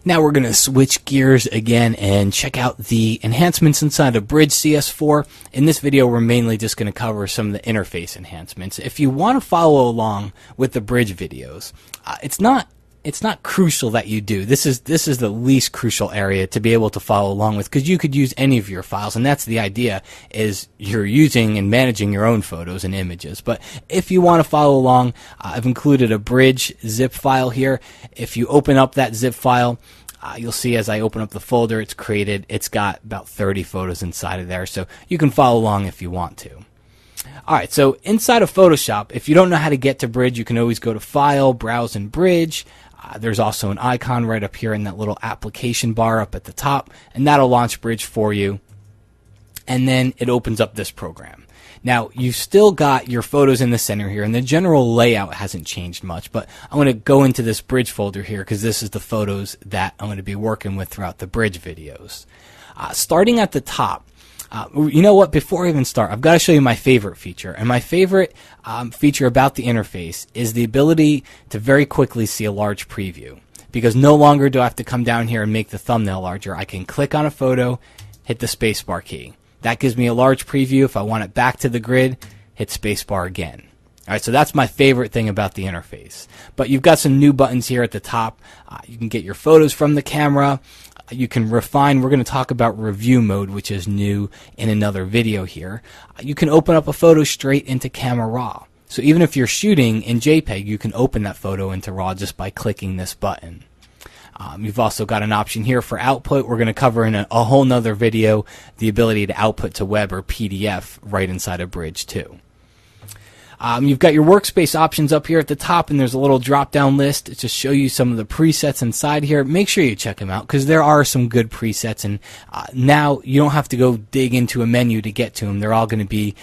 Now we're going to switch gears again and check out the enhancements inside of Bridge CS4. In this video, we're mainly just going to cover some of the interface enhancements. If you want to follow along with the Bridge videos, it's not crucial that you do. This is the least crucial area to be able to follow along with, because you could use any of your files, and that's the idea, is you're using and managing your own photos and images. But if you want to follow along, I've included a Bridge zip file here. If you open up that zip file, you'll see as I open up the folder it's created, it's got about 30 photos inside of there, so you can follow along if you want to. Alright, so inside of Photoshop, if you don't know how to get to Bridge, you can always go to File, Browse in Bridge. There's also an icon right up here in that little application bar up at the top, and that'll launch Bridge for you. And then it opens up this program. Now, you've still got your photos in the center here, and the general layout hasn't changed much, but I'm going to go into this Bridge folder here because this is the photos that I'm going to be working with throughout the Bridge videos. Starting at the top, you know what, before I even start, I've got to show you my favorite feature. And my favorite feature about the interface is the ability to very quickly see a large preview. Because no longer do I have to come down here and make the thumbnail larger. I can click on a photo, hit the spacebar key. That gives me a large preview. If I want it back to the grid, hit spacebar again. Alright, so that's my favorite thing about the interface. But you've got some new buttons here at the top. You can get your photos from the camera. You can refine. We're going to talk about review mode, which is new in another video here. You can open up a photo straight into Camera Raw. So even if you're shooting in JPEG, you can open that photo into RAW just by clicking this button. You've also got an option here for output. We're going to cover in a whole nother video the ability to output to web or PDF right inside of Bridge too. You've got your workspace options up here at the top, and there's a little drop-down list to show you some of the presets inside here. Make sure you check them out because there are some good presets, and now you don't have to go dig into a menu to get to them. They're all going to be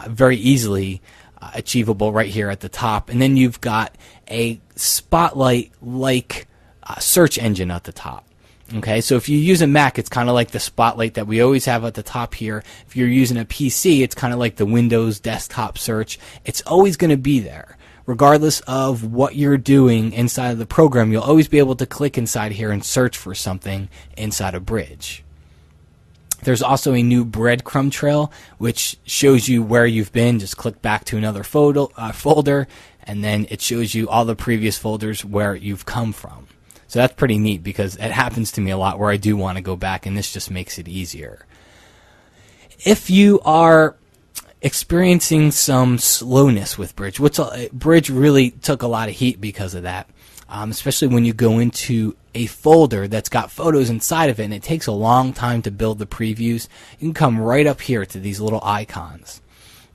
very easily achievable right here at the top. And then you've got a Spotlight-like search engine at the top. Okay, so if you use a Mac, it's kind of like the Spotlight that we always have at the top here. If you're using a PC, it's kind of like the Windows desktop search. It's always going to be there. Regardless of what you're doing inside of the program, you'll always be able to click inside here and search for something inside of Bridge. There's also a new breadcrumb trail, which shows you where you've been. Just click back to another folder, and then it shows you all the previous folders where you've come from. So that's pretty neat because it happens to me a lot where I do want to go back, and this just makes it easier. If you are experiencing some slowness with Bridge, Bridge really took a lot of heat because of that, especially when you go into a folder that's got photos inside of it and it takes a long time to build the previews. You can come right up here to these little icons,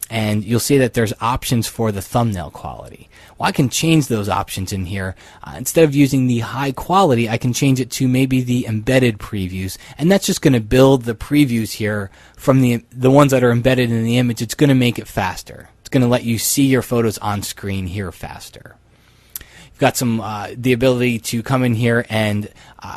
and you'll see that there's options for the thumbnail quality. Well, I can change those options in here. Instead of using the high quality, I can change it to maybe the embedded previews, and that's just going to build the previews here from the ones that are embedded in the image. It's going to make it faster. It's going to let you see your photos on screen here faster. You've got some the ability to come in here and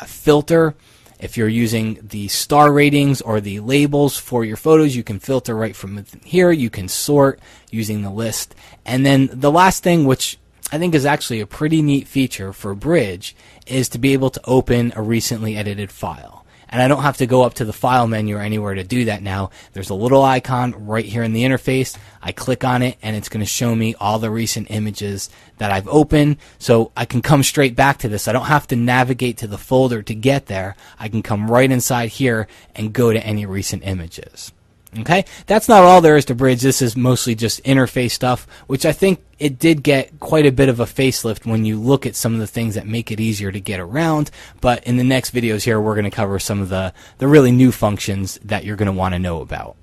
filter. If you're using the star ratings or the labels for your photos, you can filter right from here. You can sort using the list. And then the last thing, which I think is actually a pretty neat feature for Bridge, is to be able to open a recently edited file. And I don't have to go up to the file menu or anywhere to do that now. There's a little icon right here in the interface. I click on it and it's going to show me all the recent images that I've opened. So I can come straight back to this. I don't have to navigate to the folder to get there. I can come right inside here and go to any recent images. Okay, that's not all there is to Bridge. This is mostly just interface stuff, which I think it did get quite a bit of a facelift when you look at some of the things that make it easier to get around. But in the next videos here, we're going to cover some of the really new functions that you're going to want to know about.